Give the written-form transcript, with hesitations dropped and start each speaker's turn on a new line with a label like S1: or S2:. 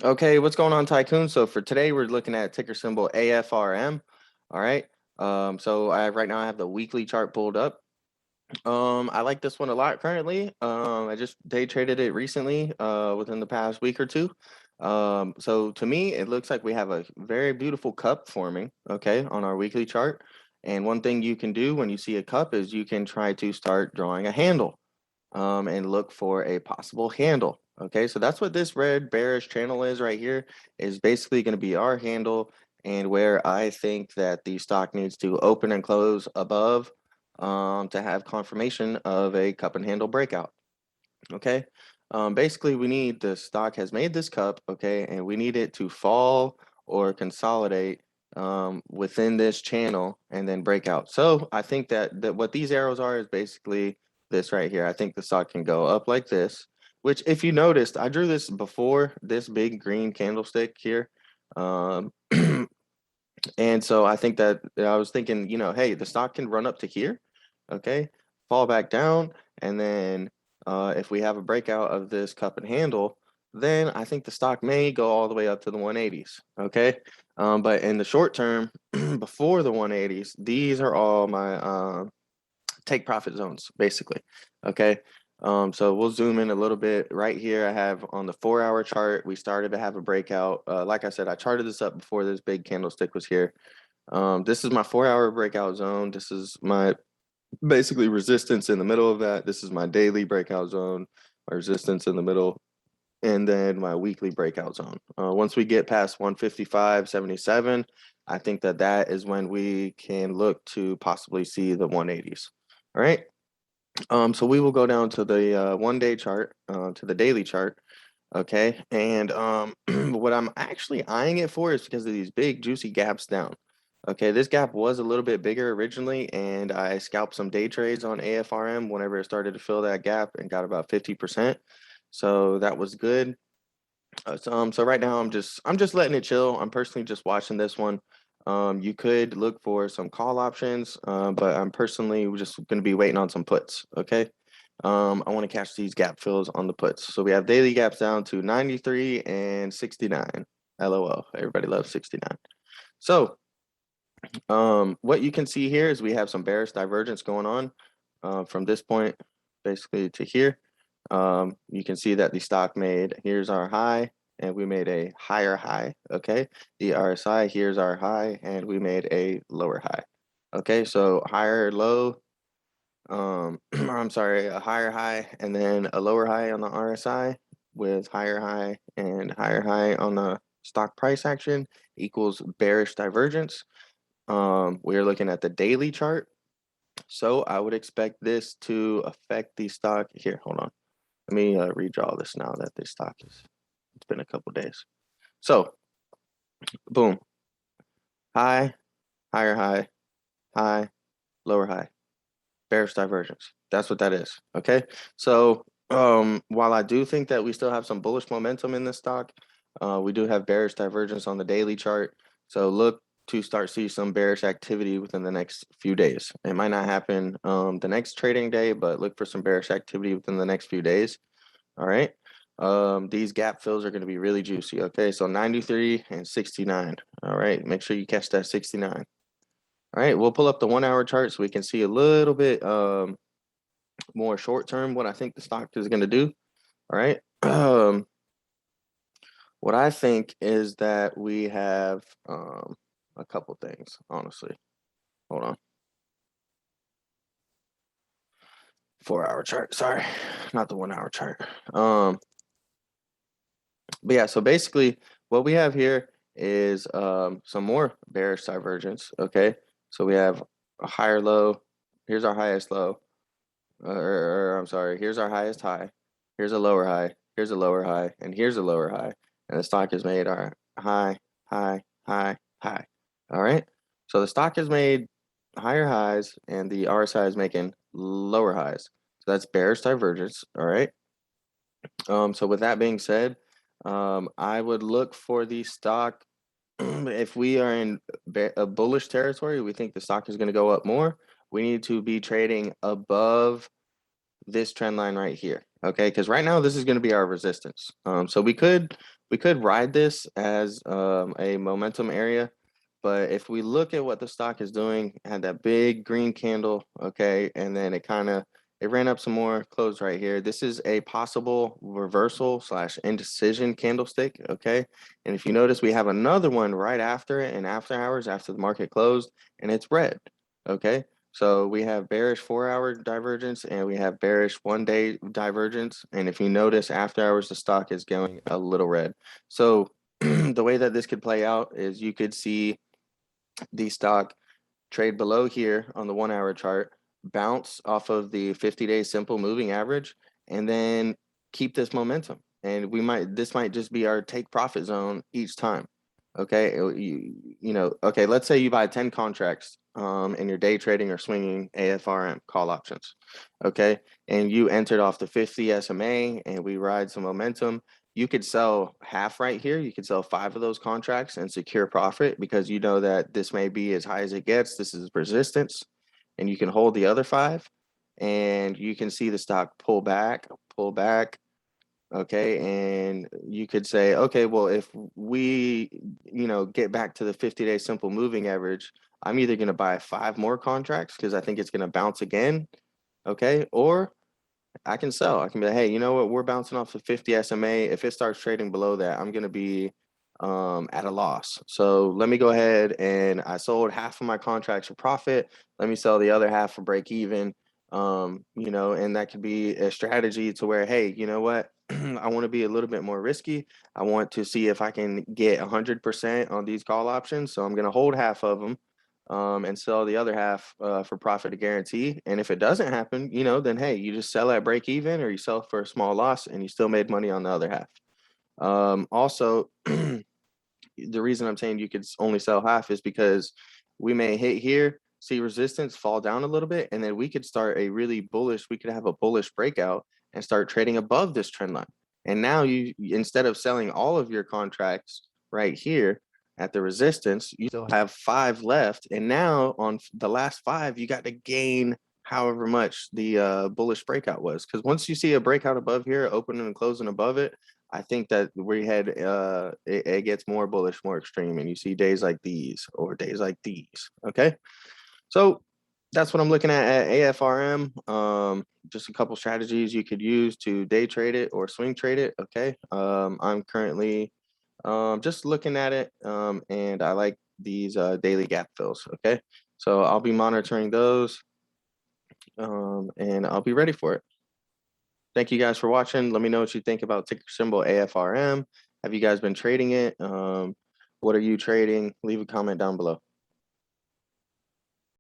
S1: Okay, what's going on, Tycoon? So for today, we're looking at ticker symbol AFRM. All right. So right now I have the weekly chart pulled up. I like this one a lot currently. I just day traded it recently, within the past week or two. So to me, it looks like we have a very beautiful cup forming, okay, on our weekly chart. And one thing you can do when you see a cup is you can try to start drawing a handle, and look for a possible handle. Okay, so that's what this red bearish channel is right here, is basically going to be our handle and where I think that the stock needs to open and close above, to have confirmation of a cup and handle breakout. Okay, basically we need the stock has made this cup, okay, and we need it to fall or consolidate within this channel and then break out. So I think that what these arrows are is basically this right here. I think the stock can go up like this, which if you noticed, I drew this before this big green candlestick here. Um, and so I think that I was thinking, hey, the stock can run up to here, okay, fall back down, and then if we have a breakout of this cup and handle, then I think the stock may go all the way up to the 180s, okay? But in the short term, before the 180s, these are all my take profit zones, basically, okay? So we'll zoom in a little bit. Right here, I have on the 4-hour chart, we started to have a breakout. Like I said, I charted this up before this big candlestick was here. This is my 4-hour breakout zone. This is my basically resistance in the middle of that. This is my daily breakout zone, my resistance in the middle, and then my weekly breakout zone. Once we get past 155.77, I think that that is when we can look to possibly see the 180s. All right. So we will go down to the 1-day chart, to the daily chart. Okay. And what I'm actually eyeing it for is because of these big juicy gaps down. Okay, this gap was a little bit bigger originally, and I scalped some day trades on AFRM whenever it started to fill that gap and got about 50%. So that was good. So right now I'm just letting it chill. I'm personally just watching this one. You could look for some call options, but I'm personally just going to be waiting on some puts. Okay. I want to catch these gap fills on the puts. So we have daily gaps down to 93 and 69. LOL. Everybody loves 69. So what you can see here is we have some bearish divergence going on from this point basically to here. You can see that the stock made, here's our high, and we made a higher high, okay? The RSI, here's our high, and we made a lower high. Okay, so higher low, I'm sorry, a higher high, and then a lower high on the RSI with higher high and higher high on the stock price action equals bearish divergence. We are looking at the daily chart. So I would expect this to affect the stock. Here, hold on. Let me redraw this now that the stock it's been a couple days. So, boom, high, higher high, high, lower high, bearish divergence. That's what that is. Okay. So, while I do think that we still have some bullish momentum in this stock, we do have bearish divergence on the daily chart. So look to start see some bearish activity within the next few days. It might not happen the next trading day, but look for some bearish activity within the next few days. All right. These gap fills are going to be really juicy. Okay, so 93 and 69. All right, make sure you catch that 69. All right, we'll pull up the 1-hour chart so we can see a little bit more short term what I think the stock is going to do. All right. What I think is that we have a couple things, honestly. Hold on. 4-hour chart. Sorry, not the 1-hour chart. But yeah, so basically what we have here is some more bearish divergence. Okay, so we have a higher low. Here's our highest low. Or I'm sorry, here's our highest high. Here's a lower high. Here's a lower high, and here's a lower high. And the stock has made our high, high, high, high. All right. So the stock has made higher highs, and the RSI is making lower highs. So that's bearish divergence. All right. So with that being said, I would look for the stock. If we are in a bullish territory, we think the stock is going to go up more. We need to be trading above this trend line right here. Okay, because right now this is going to be our resistance. So we could We could ride this as a momentum area, but if we look at what the stock is doing, it had that big green candle, okay, and then it ran up some more, closed right here. This is a possible reversal slash indecision candlestick, okay? And if you notice, we have another one right after it in after hours, after the market closed, and it's red, okay? So we have bearish 4-hour divergence and we have bearish 1-day divergence. And if you notice after hours, the stock is going a little red. So the way that this could play out is you could see the stock trade below here on the 1-hour chart, bounce off of the 50-day simple moving average, and then keep this momentum. And this might just be our take profit zone each time. Okay, okay, let's say you buy 10 contracts and you're day trading or swinging AFRM call options. Okay, and you entered off the 50 SMA and we ride some momentum. You could sell half right here. You could sell 5 of those contracts and secure profit because you know that this may be as high as it gets. This is resistance, and you can hold the other 5, and you can see the stock pull back, okay, and you could say, okay, well, if we get back to the 50-day simple moving average, I'm either going to buy 5 more contracts because I think it's going to bounce again, okay, or I can sell. I can be like, hey, you know what, we're bouncing off the 50 SMA. If it starts trading below that, I'm going to be at a loss. So let me go ahead, and I sold half of my contracts for profit. Let me sell the other half for break even. And that could be a strategy to where, hey, you know what, I want to be a little bit more risky. I want to see if I can get 100% on these call options. So I'm going to hold half of them and sell the other half for profit to guarantee. And if it doesn't happen, then hey, you just sell at break even or you sell for a small loss and you still made money on the other half. Also, the reason I'm saying you could only sell half is because we may hit here, see resistance, fall down a little bit, and then we could start we could have a bullish breakout and start trading above this trend line. And now instead of selling all of your contracts right here at the resistance, you still have 5 left. And now on the last 5, you got to gain however much the bullish breakout was. Because once you see a breakout above here, opening and closing above it, I think that we had it gets more bullish, more extreme, and you see days like these or days like these. Okay, so that's what I'm looking at AFRM. Just a couple strategies you could use to day trade it or swing trade it. Okay, I'm currently just looking at it, and I like these daily gap fills. Okay, so I'll be monitoring those, and I'll be ready for it. Thank you guys for watching. Let me know what you think about ticker symbol AFRM. Have you guys been trading it? What are you trading? Leave a comment down below.